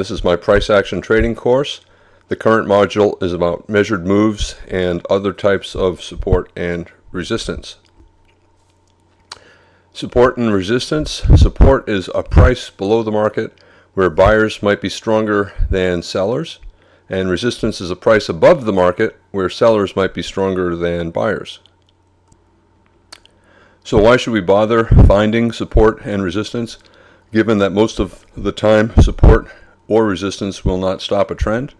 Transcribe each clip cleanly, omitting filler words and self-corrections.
this is my price action trading course. The current module is about measured moves and other types of support and resistance. Support and resistance. Support is a price below the market where buyers might be stronger than sellers, and resistance is a price above the market where sellers might be stronger than buyers. So why should we bother finding support and resistance, given that most of the time support or resistance will not stop a trend?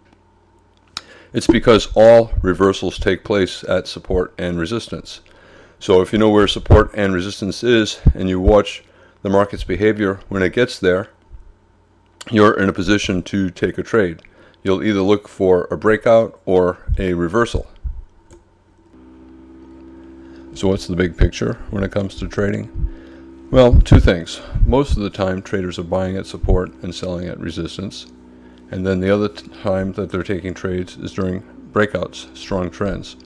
It's because all reversals take place at support and resistance. So if you know where support and resistance is and you watch the market's behavior when it gets there, you're in a position to take a trade. You'll either look for a breakout or a reversal. So what's the big picture when it comes to trading? Well, two things. Most of the time traders are buying at support and selling at resistance. And then the other time that they're taking trades is during breakouts, strong trends.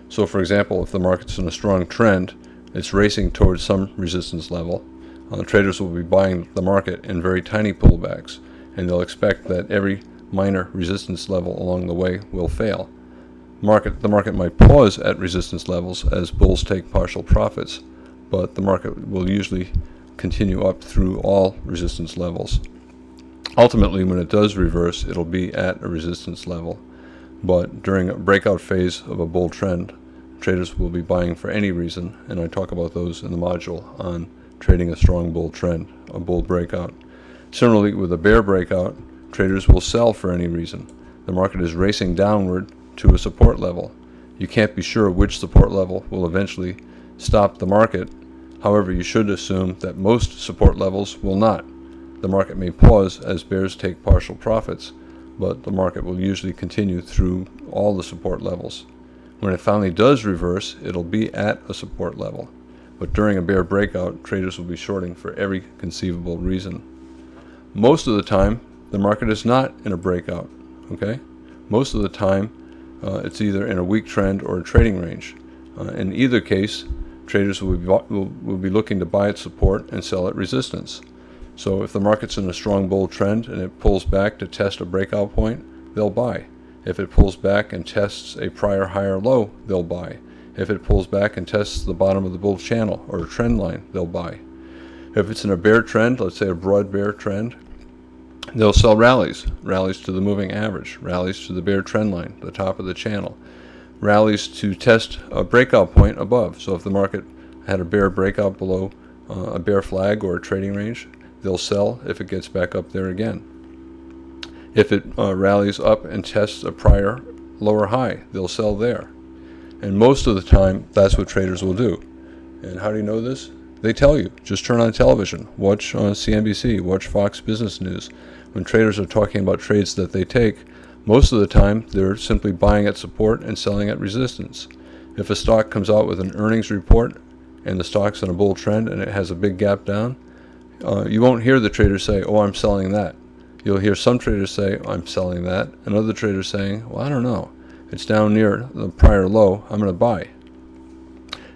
So for example, if the market's in a strong trend, it's racing towards some resistance level, traders will be buying the market in very tiny pullbacks, and they'll expect that every minor resistance level along the way will fail. The market might pause at resistance levels as bulls take partial profits, but the market will usually continue up through all resistance levels. Ultimately, when it does reverse, it'll be at a resistance level, but during a breakout phase of a bull trend, traders will be buying for any reason, and I talk about those in the module on trading a strong bull trend, a bull breakout. Similarly, with a bear breakout, traders will sell for any reason. The market is racing downward to a support level. You can't be sure which support level will eventually stop the market. However, you should assume that most support levels will not. The market may pause as bears take partial profits, but the market will usually continue through all the support levels. When it finally does reverse, it'll be at a support level. But during a bear breakout, traders will be shorting for every conceivable reason. Most of the time, the market is not in a breakout. Okay? Most of the time, it's either in a weak trend or a trading range. In either case, traders will be looking to buy at support and sell at resistance. So if the market's in a strong bull trend and it pulls back to test a breakout point, they'll buy. If it pulls back and tests a prior higher low, they'll buy. If it pulls back and tests the bottom of the bull channel or a trend line, they'll buy. If it's in a bear trend, let's say a broad bear trend, they'll sell rallies to the moving average, rallies to the bear trend line, the top of the channel, rallies to test a breakout point above. So if the market had a bear breakout below a bear flag or a trading range, they'll sell if it gets back up there again. If it rallies up and tests a prior lower high, they'll sell there. And most of the time, that's what traders will do. And how do you know this? They tell you. Just turn on television, watch CNBC, watch Fox Business News. When traders are talking about trades that they take, most of the time they're simply buying at support and selling at resistance. If a stock comes out with an earnings report and the stock's in a bull trend and it has a big gap down, you won't hear the traders say, "Oh, I'm selling that." You'll hear some traders say, "I'm selling that," and other traders saying, "Well, I don't know. It's down near the prior low. I'm going to buy."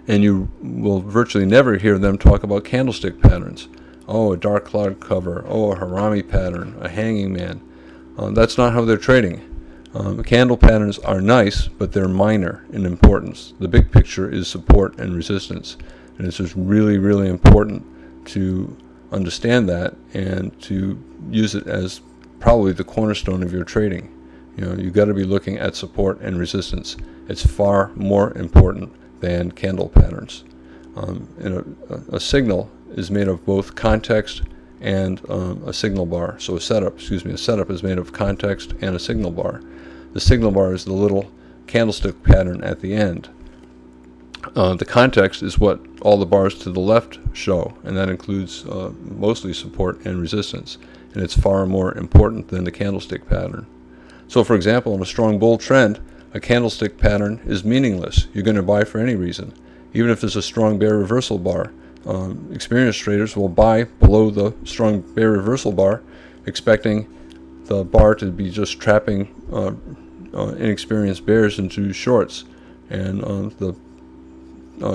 And you will virtually never hear them talk about candlestick patterns. Oh, a dark cloud cover. Oh, a Harami pattern, a hanging man. That's not how they're trading. Candle patterns are nice, but they're minor in importance. The big picture is support and resistance. And it's just really, really important to understand that and to use it as probably the cornerstone of your trading. You've got to be looking at support and resistance. It's far more important than candle patterns. And a signal is made of both context and a signal bar. So a setup is made of context and a signal bar. The signal bar is the little candlestick pattern at the end. The context is what all the bars to the left show, and that includes mostly support and resistance. And it's far more important than the candlestick pattern. So for example, in a strong bull trend, a candlestick pattern is meaningless. You're going to buy for any reason. Even if there's a strong bear reversal bar, experienced traders will buy below the strong bear reversal bar, expecting the bar to be just trapping inexperienced bears into shorts, and the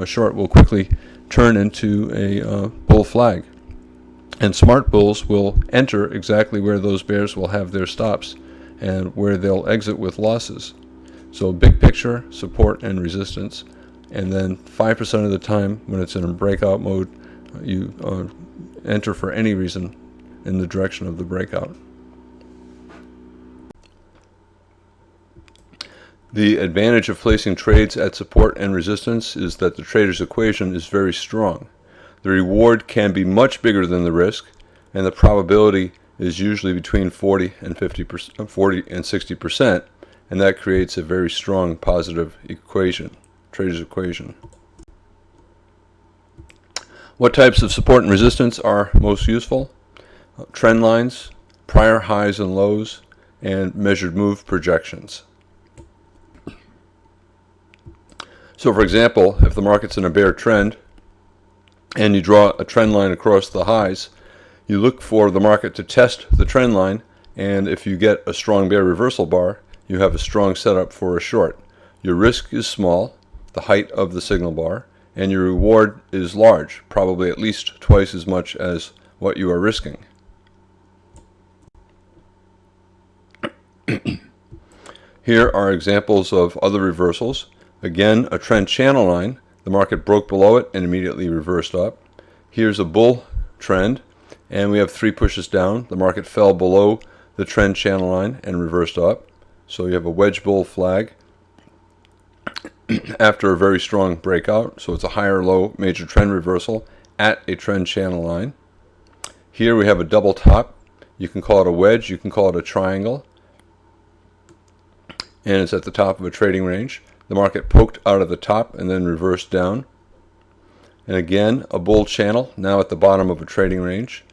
short will quickly turn into a bull flag. And smart bulls will enter exactly where those bears will have their stops and where they'll exit with losses. So big picture, support and resistance. And then 5% of the time when it's in a breakout mode, you enter for any reason in the direction of the breakout. The advantage of placing trades at support and resistance is that the trader's equation is very strong. The reward can be much bigger than the risk, and the probability is usually between 40 and 60%, and that creates a very strong positive equation, trader's equation. What types of support and resistance are most useful? Trend lines, prior highs and lows, and measured move projections. So for example, if the market's in a bear trend and you draw a trend line across the highs, you look for the market to test the trend line, and if you get a strong bear reversal bar, you have a strong setup for a short. Your risk is small, the height of the signal bar, and your reward is large, probably at least twice as much as what you are risking. Here are examples of other reversals. Again, a trend channel line. The market broke below it and immediately reversed up. Here's a bull trend, and we have 3 pushes down. The market fell below the trend channel line and reversed up. So you have a wedge bull flag after a very strong breakout. So it's a higher low major trend reversal at a trend channel line. Here we have a double top. You can call it a wedge, you can call it a triangle, and it's at the top of a trading range. The market poked out of the top and then reversed down. And again, a bull channel, now at the bottom of a trading range,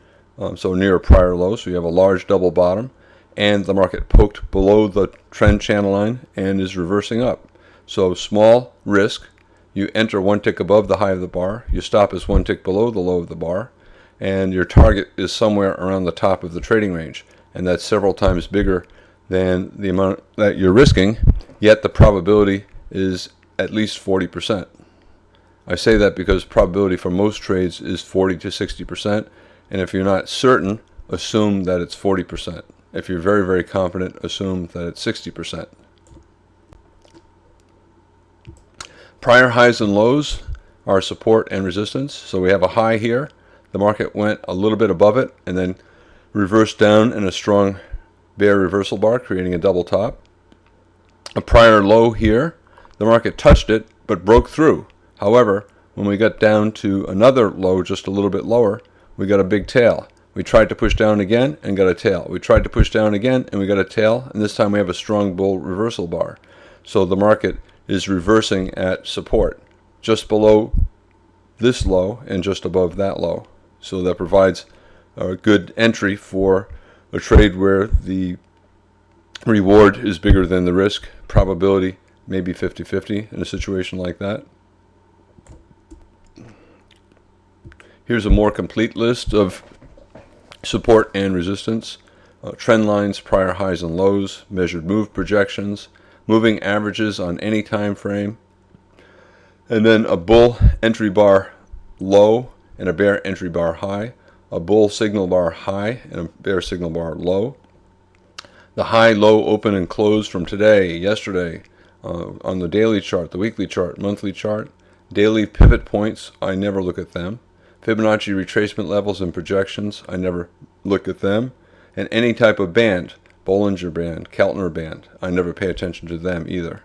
so near a prior low, so you have a large double bottom, and the market poked below the trend channel line and is reversing up. So small risk, you enter 1 tick above the high of the bar, you stop as 1 tick below the low of the bar, and your target is somewhere around the top of the trading range, and that's several times bigger than the amount that you're risking, yet the probability is at least 40%. I say that because probability for most trades is 40 to 60%, and if you're not certain, assume that it's 40%. If you're very, very confident, assume that it's 60%. Prior highs and lows are support and resistance. So we have a high here. The market went a little bit above it and then reversed down in a strong bear reversal bar, creating a double top. A prior low here. The market touched it but broke through. However, when we got down to another low just a little bit lower, we got a big tail. We tried to push down again and got a tail. We tried to push down again and we got a tail, and this time we have a strong bull reversal bar. So the market is reversing at support just below this low and just above that low. So that provides a good entry for a trade where the reward is bigger than the risk. Probability maybe 50-50 in a situation like that. Here's a more complete list of support and resistance, trend lines, prior highs and lows, measured move projections, moving averages on any time frame, and then a bull entry bar low and a bear entry bar high, a bull signal bar high and a bear signal bar low. The high, low, open, and close from today, yesterday, on the daily chart, the weekly chart, monthly chart. Daily pivot points, I never look at them. Fibonacci retracement levels and projections, I never look at them. And any type of band, Bollinger Band, Keltner Band, I never pay attention to them either.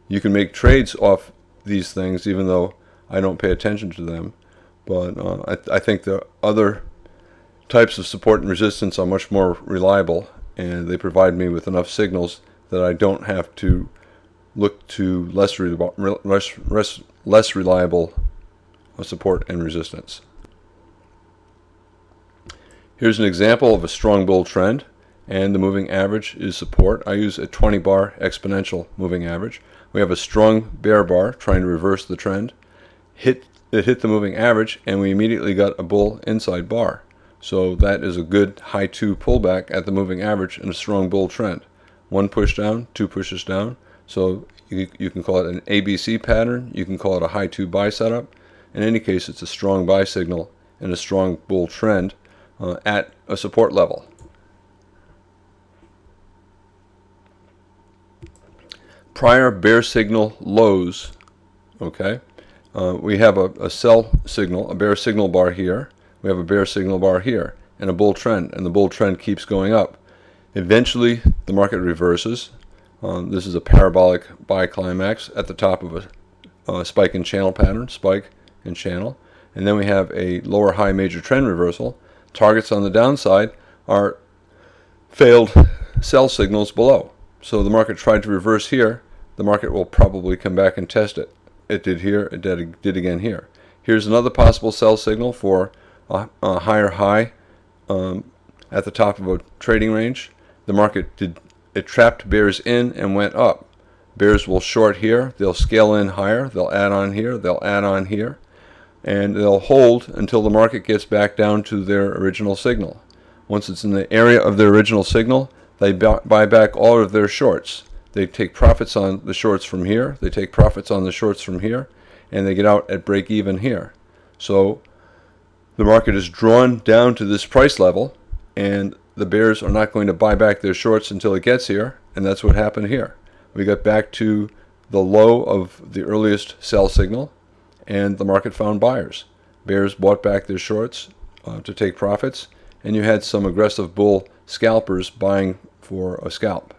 You can make trades off these things even though I don't pay attention to them. But I think the other types of support and resistance are much more reliable, and they provide me with enough signals that I don't have to look to less reliable support and resistance. Here's an example of a strong bull trend, and the moving average is support. I use a 20 bar exponential moving average. We have a strong bear bar trying to reverse the trend. It hit the moving average, and we immediately got a bull inside bar. So that is a good high 2 pullback at the moving average and a strong bull trend. 1 push down, 2 pushes down. So you can call it an ABC pattern. You can call it a high 2 buy setup. In any case, it's a strong buy signal and a strong bull trend at a support level. Prior bear signal lows, okay, we have a sell signal, a bear signal bar here, we have a bear signal bar here, and a bull trend, and the bull trend keeps going up. Eventually the market reverses. This is a parabolic buy climax at the top of a spike and channel pattern, spike and channel, and then we have a lower high major trend reversal. Targets on the downside are failed sell signals below. So the market tried to reverse here. The market will probably come back and test it. It did here, it did again here. Here's another possible sell signal for a higher high at the top of a trading range. The market it trapped bears in and went up. Bears will short here, they'll scale in higher, they'll add on here, they'll add on here, and they'll hold until the market gets back down to their original signal. Once it's in the area of their original signal, they buy back all of their shorts. They take profits on the shorts from here, they take profits on the shorts from here, and they get out at break even here. So the market is drawn down to this price level, and the bears are not going to buy back their shorts until it gets here, and that's what happened here. We got back to the low of the earliest sell signal, and the market found buyers. Bears bought back their shorts to take profits, and you had some aggressive bull scalpers buying for a scalp.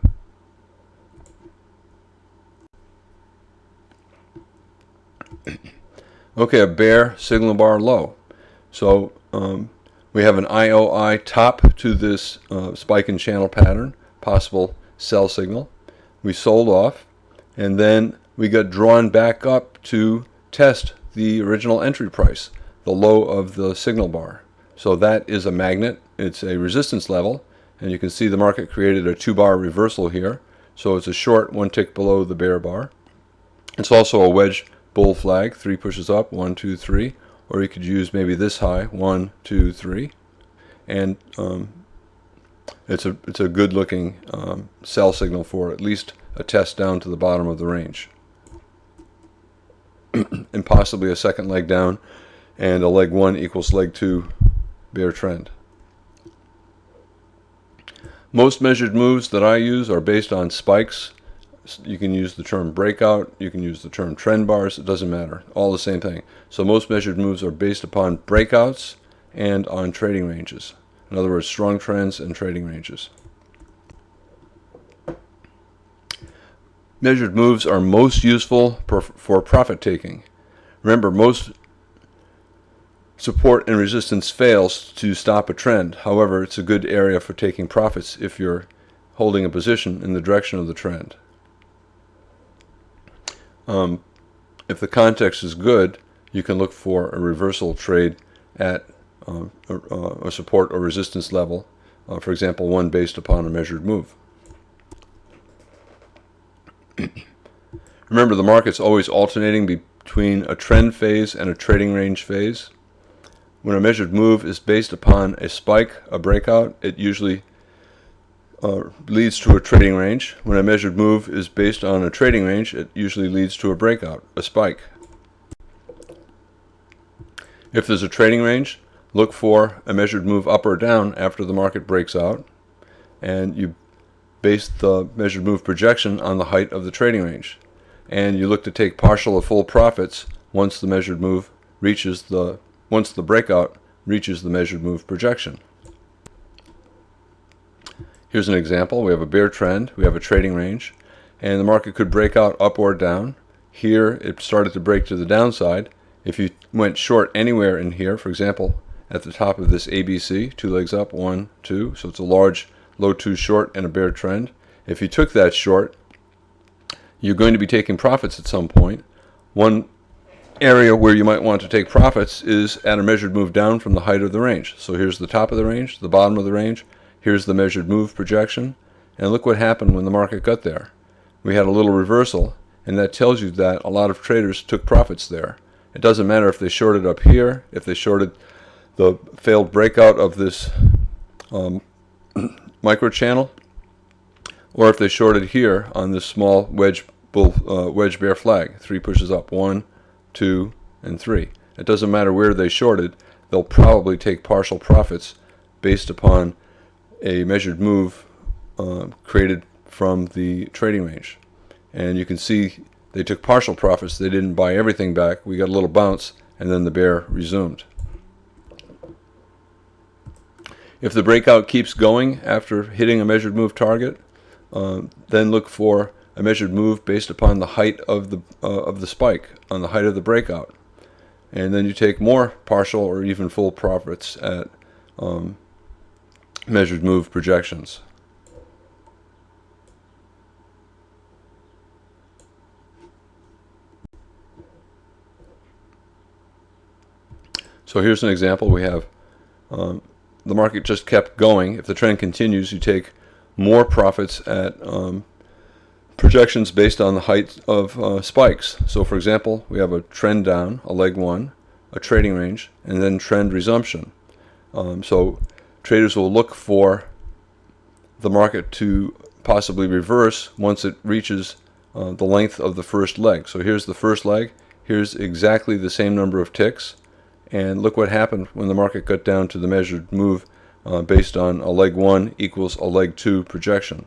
Okay, a bear signal bar low. So we have an IOI top to this spike and channel pattern, possible sell signal. We sold off, and then we got drawn back up to test the original entry price, the low of the signal bar. So that is a magnet. It's a resistance level, and you can see the market created a 2-bar reversal here. So it's a short, 1 tick below the bear bar. It's also a wedge bull flag, 3 pushes up, 1, 2, 3, or you could use maybe this high, 1, 2, 3, and it's a good looking sell signal for at least a test down to the bottom of the range, and possibly a second leg down, and a leg 1 equals leg 2 bear trend. Most measured moves that I use are based on spikes. You can use the term breakout, you can use the term trend bars, it doesn't matter, all the same thing. So most measured moves are based upon breakouts and on trading ranges. In other words, strong trends and trading ranges. Measured moves are most useful for profit taking. Remember, most support and resistance fails to stop a trend. However, it's a good area for taking profits if you're holding a position in the direction of the trend. If the context is good, you can look for a reversal trade at a support or resistance level, for example, one based upon a measured move. Remember, the market's always alternating between a trend phase and a trading range phase. When a measured move is based upon a spike, a breakout, it usually leads to a trading range. When a measured move is based on a trading range, it usually leads to a breakout, a spike. If there's a trading range, look for a measured move up or down after the market breaks out, and you base the measured move projection on the height of the trading range, and you look to take partial or full profits once the measured move reaches once the breakout reaches the measured move projection. Here's an example. We have a bear trend, we have a trading range, and the market could break out up or down. Here it started to break to the downside. If you went short anywhere in here, for example, at the top of this ABC, 2 legs up, 1, 2, so it's a large low 2 short and a bear trend. If you took that short, you're going to be taking profits at some point. One area where you might want to take profits is at a measured move down from the height of the range. So here's the top of the range, the bottom of the range, here's the measured move projection, and look what happened when the market got there. We had a little reversal, and that tells you that a lot of traders took profits there. It doesn't matter if they shorted up here, if they shorted the failed breakout of this micro channel, or if they shorted here on this small wedge bear flag, 3 pushes up, 1, 2, and 3. It doesn't matter where they shorted, they'll probably take partial profits based upon a measured move created from the trading range. And you can see they took partial profits. They didn't buy everything back. We got a little bounce, and then the bear resumed. If the breakout keeps going after hitting a measured move target, then look for a measured move based upon the height of the spike, on the height of the breakout. And then you take more partial or even full profits at measured move projections. So here's an example. We have the market just kept going. If the trend continues, you take more profits at projections based on the height of spikes. So for example, we have a trend down, a leg one, a trading range, and then trend resumption. So traders will look for the market to possibly reverse once it reaches the length of the first leg. So here's the first leg. Here's exactly the same number of ticks. And look what happened when the market got down to the measured move based on a leg one equals a leg two projection.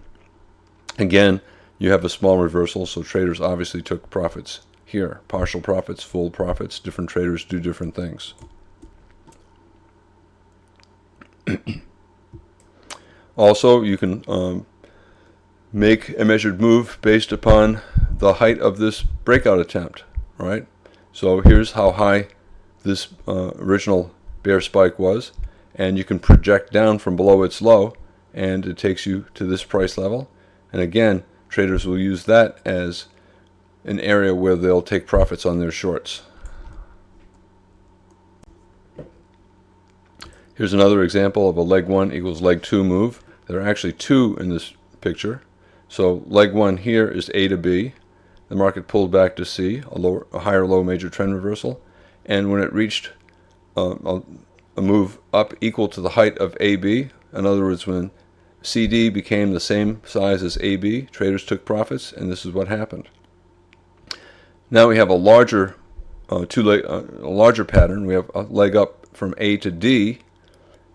Again, you have a small reversal, so traders obviously took profits here. Partial profits, full profits. Different traders do different things. Also, you can make a measured move based upon the height of this breakout attempt, right? So here's how high this original bear spike was, and you can project down from below its low, and it takes you to this price level. And again, traders will use that as an area where they'll take profits on their shorts. Here's another example of a leg one equals leg two move. There are actually two in this picture. So leg one here is A to B. The market pulled back to C, a higher low major trend reversal. And when it reached a move up equal to the height of AB, in other words, when CD became the same size as AB, traders took profits, and this is what happened. Now we have a larger larger pattern. We have a leg up from A to D,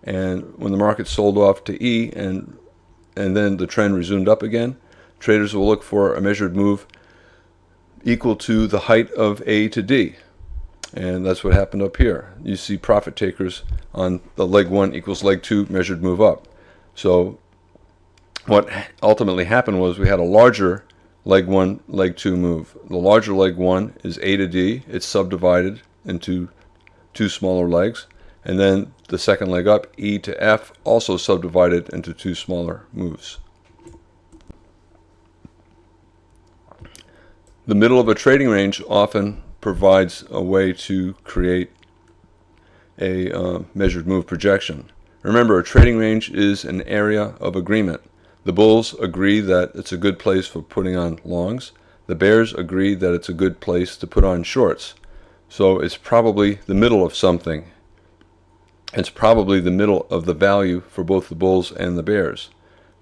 and when the market sold off to E and then the trend resumed up again, traders will look for a measured move equal to the height of A to D. And that's what happened up here. You see profit takers on the leg one equals leg two measured move up. So what ultimately happened was we had a larger leg one, leg two move. The larger leg one is A to D. It's subdivided into two smaller legs. And then the second leg up, E to F, also subdivided into two smaller moves. The middle of a trading range often provides a way to create a measured move projection. Remember, a trading range is an area of agreement. The bulls agree that it's a good place for putting on longs. The bears agree that it's a good place to put on shorts. So it's probably the middle of something. It's probably the middle of the value for both the bulls and the bears.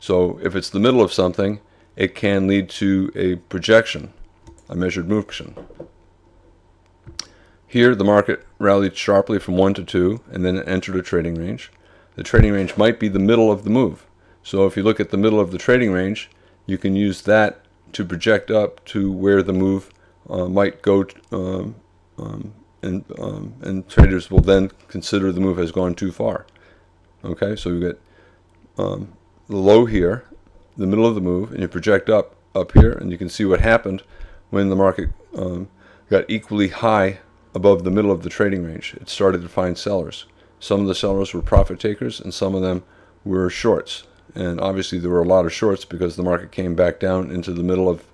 So if it's the middle of something, it can lead to a projection, a measured move projection. Here, the market rallied sharply from 1 to 2, and then it entered a trading range. The trading range might be the middle of the move. So if you look at the middle of the trading range, you can use that to project up to where the move might go, and traders will then consider the move has gone too far. Okay, so you get the low here, the middle of the move, and you project up here, and you can see what happened when the market got equally high above the middle of the trading range. It started to find sellers. Some of the sellers were profit takers, and some of them were shorts. And obviously there were a lot of shorts because the market came back down into the middle of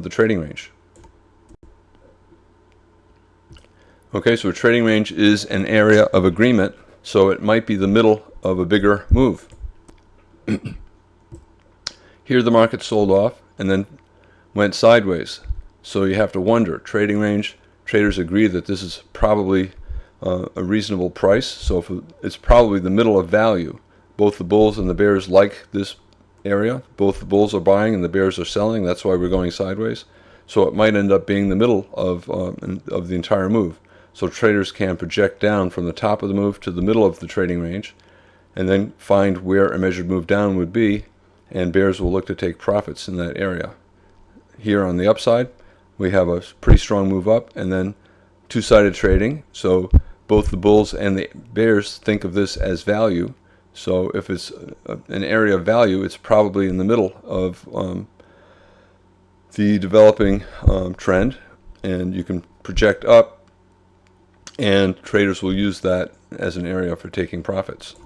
the trading range. Okay, so a trading range is an area of agreement, so it might be the middle of a bigger move. Here the market sold off and then went sideways. So you have to wonder, trading range, traders agree that this is probably a reasonable price, so if it's probably the middle of value. Both the bulls and the bears like this area. Both the bulls are buying and the bears are selling. That's why we're going sideways. So it might end up being the middle of the entire move. So traders can project down from the top of the move to the middle of the trading range, and then find where a measured move down would be, and bears will look to take profits in that area. Here on the upside, we have a pretty strong move up, and then two-sided trading. So both the bulls and the bears think of this as value. So if it's an area of value, it's probably in the middle of the developing trend, and you can project up, and traders will use that as an area for taking profits.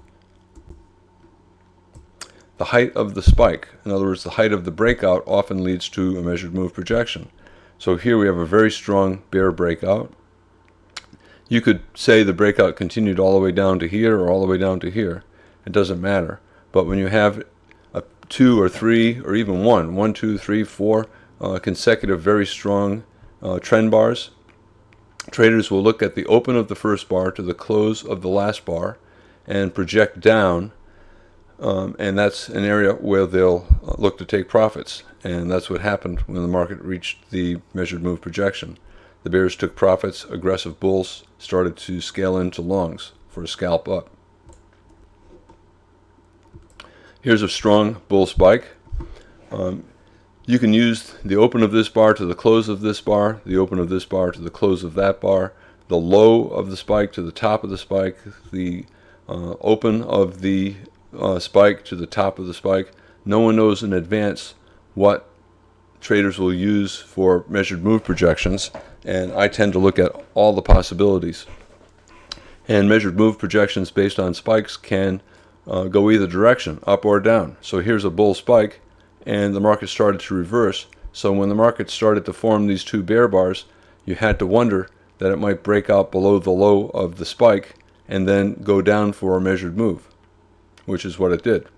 The height of the spike, in other words, the height of the breakout, often leads to a measured move projection. So here we have a very strong bear breakout. You could say the breakout continued all the way down to here or all the way down to here. It doesn't matter. But when you have a 2 or 3 or even 1, 2, 3, 4 consecutive very strong trend bars, traders will look at the open of the first bar to the close of the last bar and project down, and that's an area where they'll look to take profits. And that's what happened when the market reached the measured move projection. The bears took profits, aggressive bulls started to scale into longs for a scalp up. Here's a strong bull spike. You can use the open of this bar to the close of this bar, the open of this bar to the close of that bar, the low of the spike to the top of the spike, the open of the spike to the top of the spike. No one knows in advance what traders will use for measured move projections, and I tend to look at all the possibilities. And measured move projections based on spikes can go either direction, up or down. So here's a bull spike, and the market started to reverse. So when the market started to form these two bear bars, you had to wonder that it might break out below the low of the spike and then go down for a measured move, which is what it did.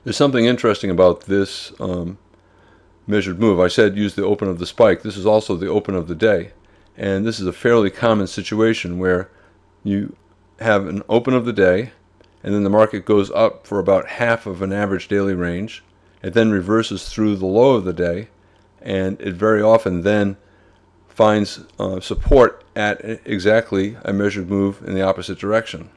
There's something interesting about this measured move. I said use the open of the spike. This is also the open of the day, and this is a fairly common situation where you have an open of the day, and then the market goes up for about half of an average daily range. It then reverses through the low of the day, and it very often then finds support at exactly a measured move in the opposite direction.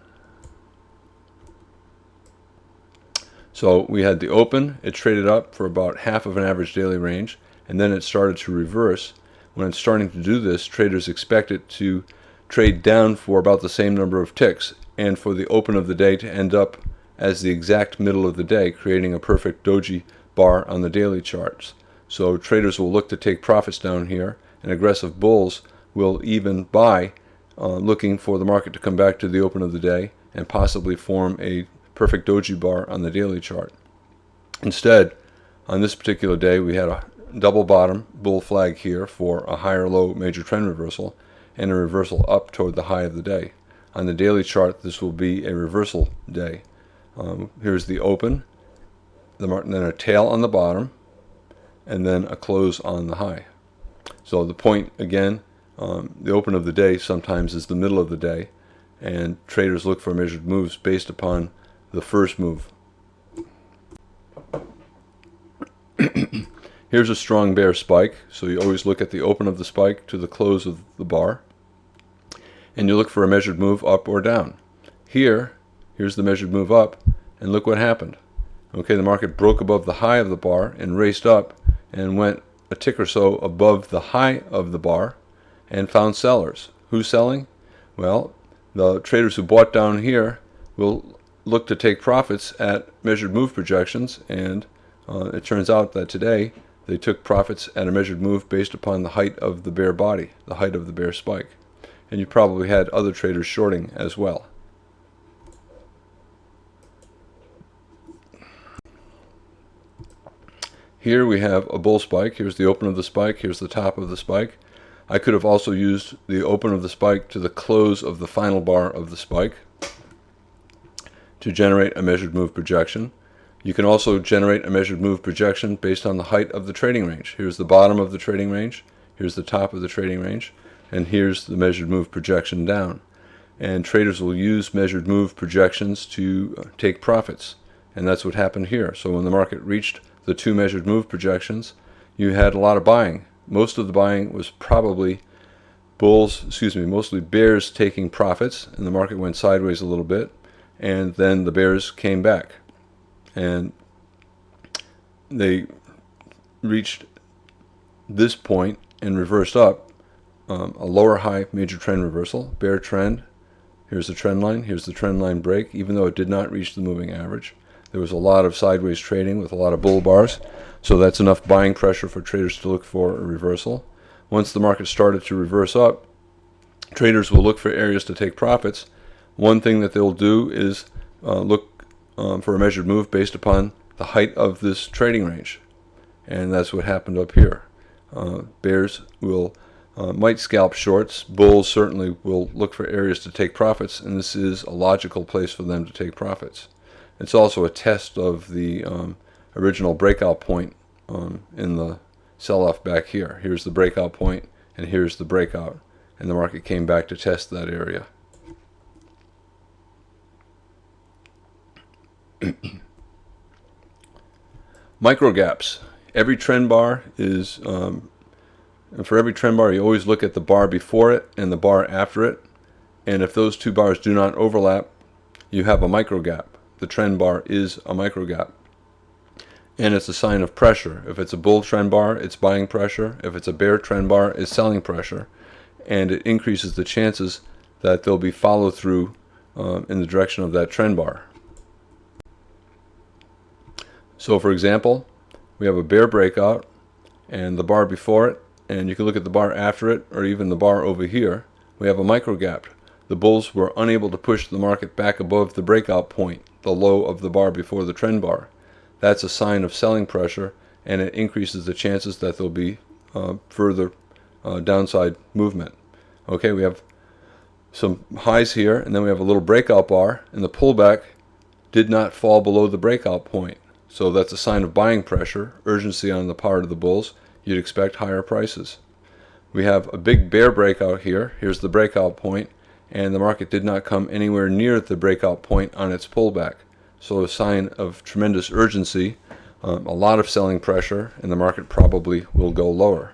So we had the open, it traded up for about half of an average daily range, and then it started to reverse. When it's starting to do this, traders expect it to trade down for about the same number of ticks, and for the open of the day to end up as the exact middle of the day, creating a perfect doji bar on the daily charts. So traders will look to take profits down here, and aggressive bulls will even buy, looking for the market to come back to the open of the day and possibly form a perfect doji bar on the daily chart. Instead, on this particular day, we had a double bottom bull flag here for a higher low major trend reversal and a reversal up toward the high of the day. On the daily chart, this will be a reversal day. Here's the open, then a tail on the bottom, and then a close on the high. So the point, again, the open of the day sometimes is the middle of the day, and traders look for measured moves based upon the first move. Here's a strong bear spike, so you always look at the open of the spike to the close of the bar, and you look for a measured move up or down. Here's the measured move up, and look what happened. Okay, the market broke above the high of the bar and raced up and went a tick or so above the high of the bar and found sellers. Who's selling? Well, the traders who bought down here will look to take profits at measured move projections, and it turns out that today they took profits at a measured move based upon the height of the bear body, the height of the bear spike. And you probably had other traders shorting as well. Here we have a bull spike. Here's the open of the spike. Here's the top of the spike. I could have also used the open of the spike to the close of the final bar of the spike to generate a measured move projection. You can also generate a measured move projection based on the height of the trading range. Here's the bottom of the trading range. Here's the top of the trading range. And here's the measured move projection down. And traders will use measured move projections to take profits. And that's what happened here. So when the market reached the two measured move projections, you had a lot of buying. Most of the buying was probably mostly bears taking profits, and the market went sideways a little bit. and then the bears came back, and they reached this point and reversed up, a lower high major trend reversal, bear trend. Here's the trend line, here's the trend line break. Even though it did not reach the moving average, there was a lot of sideways trading with a lot of bull bars, so that's enough buying pressure for traders to look for a reversal. Once the market started to reverse up, traders will look for areas to take profits. One thing that they'll do is look for a measured move based upon the height of this trading range, and that's what happened up here. Bears will might scalp shorts. Bulls certainly will look for areas to take profits, and this is a logical place for them to take profits. It's also a test of the original breakout point in the sell-off back here. Here's the breakout point, and here's the breakout, and the market came back to test that area. Micro gaps. Every trend bar is, and for every trend bar, you always look at the bar before it and the bar after it, and if those two bars do not overlap, you have a micro gap. The trend bar is a micro gap, and it's a sign of pressure. If it's a bull trend bar, it's buying pressure. If it's a bear trend bar, it's selling pressure, and it increases the chances that there'll be follow through in the direction of that trend bar. So for example, we have a bear breakout and the bar before it, and you can look at the bar after it, or even the bar over here. We have a micro gap. The bulls were unable to push the market back above the breakout point, the low of the bar before the trend bar. That's a sign of selling pressure, and it increases the chances that there'll be further downside movement. Okay, we have some highs here, and then we have a little breakout bar, and the pullback did not fall below the breakout point. So that's a sign of buying pressure, urgency on the part of the bulls. You'd expect higher prices. We have a big bear breakout here. Here's the breakout point, and the market did not come anywhere near the breakout point on its pullback. So a sign of tremendous urgency, a lot of selling pressure, and the market probably will go lower.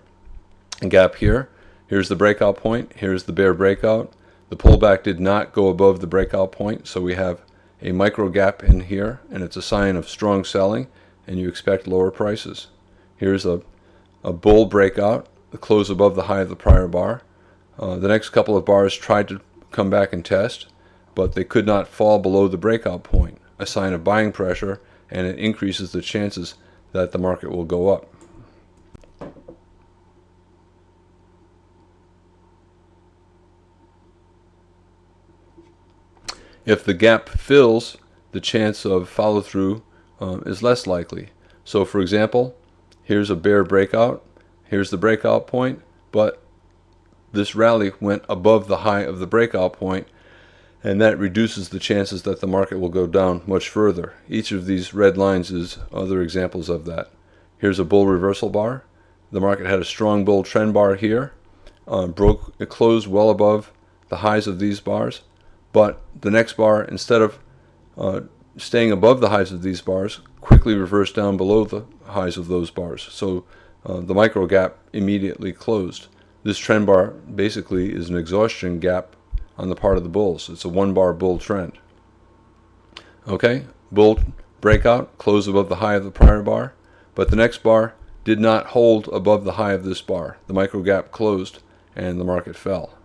A gap here. Here's the breakout point. Here's the bear breakout. The pullback did not go above the breakout point, so we have a micro gap in here, and it's a sign of strong selling, and you expect lower prices. Here's a bull breakout, the close above the high of the prior bar. The next couple of bars tried to come back and test, but they could not fall below the breakout point, a sign of buying pressure, and it increases the chances that the market will go up. If the gap fills, the chance of follow through is less likely. So for example, here's a bear breakout, here's the breakout point, but this rally went above the high of the breakout point, and that reduces the chances that the market will go down much further. Each of these red lines is other examples of that. Here's a bull reversal bar. The market had a strong bull trend bar here, it closed well above the highs of these bars, but the next bar, instead of staying above the highs of these bars, quickly reversed down below the highs of those bars. So the micro gap immediately closed. This trend bar basically is an exhaustion gap on the part of the bulls. It's a one-bar bull trend. Okay, bull breakout, closed above the high of the prior bar, but the next bar did not hold above the high of this bar. The micro gap closed, and the market fell.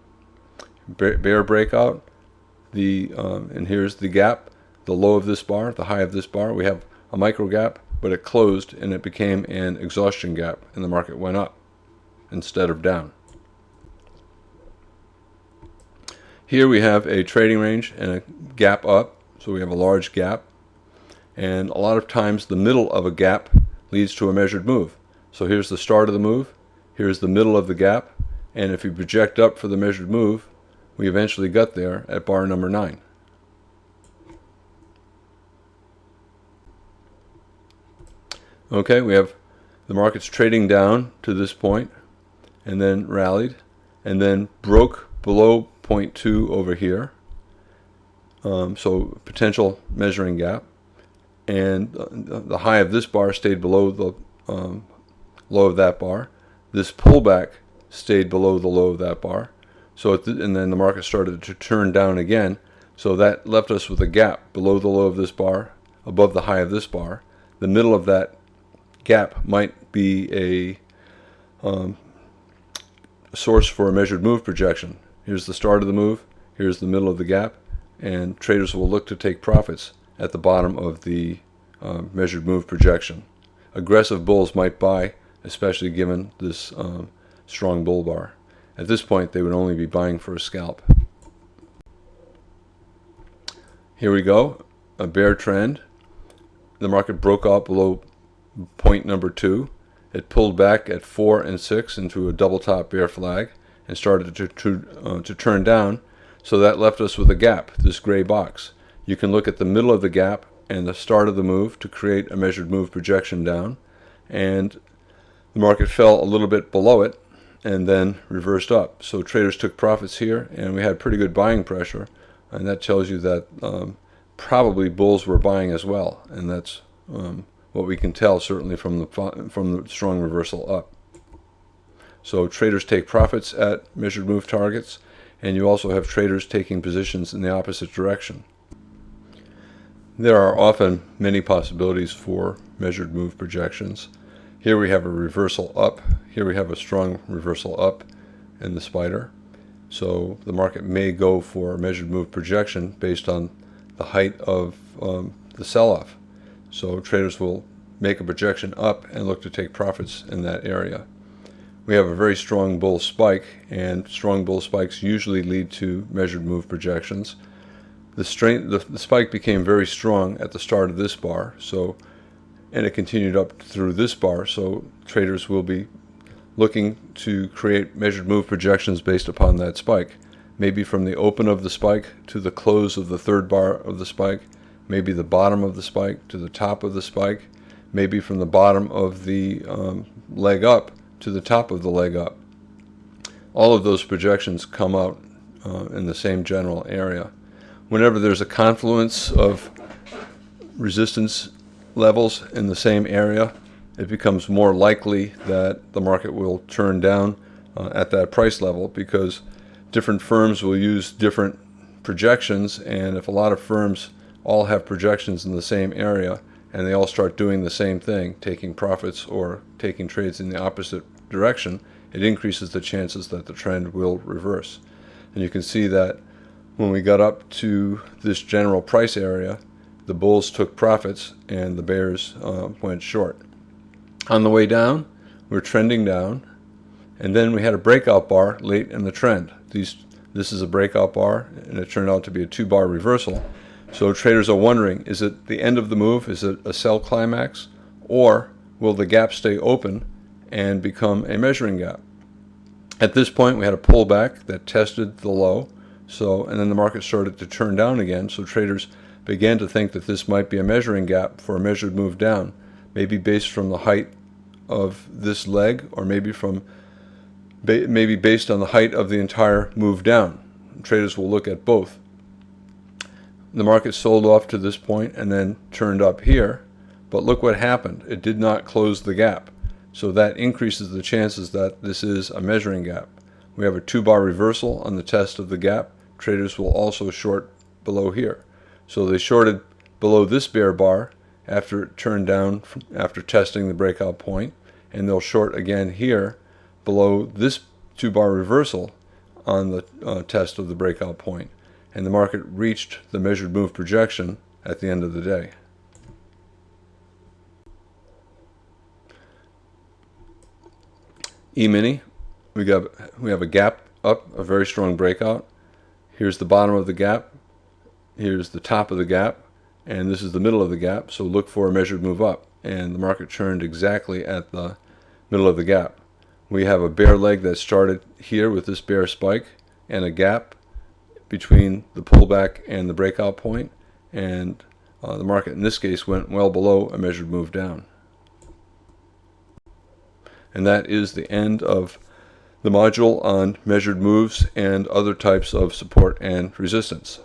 Bear breakout, and here's the gap, the low of this bar, the high of this bar. We have a micro gap, but it closed and it became an exhaustion gap, and the market went up instead of down. Here we have a trading range and a gap up, so we have a large gap, and a lot of times the middle of a gap leads to a measured move. So here's the start of the move, here's the middle of the gap, and if you project up for the measured move, we eventually got there at bar number 9. Okay, we have the markets trading down to this point, and then rallied, and then broke below 0.2 over here. So potential measuring gap, and the high of this bar stayed below the low of that bar. This pullback stayed below the low of that bar. So and then the market started to turn down again, So that left us with a gap below the low of this bar, above the high of this bar. The middle of that gap might be a source for a measured move projection. Here's the start of the move, here's the middle of the gap, and traders will look to take profits at the bottom of the measured move projection. Aggressive bulls might buy, especially given this strong bull bar. At this point, they would only be buying for a scalp. Here we go, a bear trend. The market broke out below point number 2. It pulled back at 4 and 6 into a double top bear flag and started to turn down. So that left us with a gap, this gray box. You can look at the middle of the gap and the start of the move to create a measured move projection down. And the market fell a little bit below it and then reversed up. So traders took profits here, and we had pretty good buying pressure, and that tells you that probably bulls were buying as well, and that's what we can tell certainly from the strong reversal up. So traders take profits at measured move targets, and you also have traders taking positions in the opposite direction. There are often many possibilities for measured move projections. Here we have a reversal up. Here we have a strong reversal up in the spider. So the market may go for a measured move projection based on the height of the sell-off. So traders will make a projection up and look to take profits in that area. We have a very strong bull spike, and strong bull spikes usually lead to measured move projections. The spike became very strong at the start of this bar, and it continued up through this bar, so traders will be looking to create measured move projections based upon that spike. Maybe from the open of the spike to the close of the third bar of the spike, maybe the bottom of the spike to the top of the spike, maybe from the bottom of the leg up to the top of the leg up. All of those projections come out in the same general area. Whenever there's a confluence of resistance levels in the same area, it becomes more likely that the market will turn down at that price level, because different firms will use different projections, and if a lot of firms all have projections in the same area and they all start doing the same thing, taking profits or taking trades in the opposite direction, it increases the chances that the trend will reverse. And you can see that when we got up to this general price area, the bulls took profits and the bears went short. On the way down, we're trending down, and then we had a breakout bar late in the trend. This is a breakout bar, and it turned out to be a 2-bar reversal. So traders are wondering, is it the end of the move? Is it a sell climax? Or will the gap stay open and become a measuring gap? At this point, we had a pullback that tested the low, and then the market started to turn down again, so traders began to think that this might be a measuring gap for a measured move down, maybe based from the height of this leg, or maybe based on the height of the entire move down. Traders will look at both. The market sold off to this point and then turned up here, but look what happened. It did not close the gap, so that increases the chances that this is a measuring gap. We have a 2-bar reversal on the test of the gap. Traders will also short below here. So they shorted below this bear bar after it turned down after testing the breakout point, and they'll short again here below this 2-bar reversal on the test of the breakout point, and the market reached the measured move projection at the end of the day. E-mini, we have a gap up, a very strong breakout. Here's the bottom of the gap, here's the top of the gap, and this is the middle of the gap, so look for a measured move up, and the market turned exactly at the middle of the gap. We have a bear leg that started here with this bear spike and a gap between the pullback and the breakout point, and the market in this case went well below a measured move down. And that is the end of the module on measured moves and other types of support and resistance.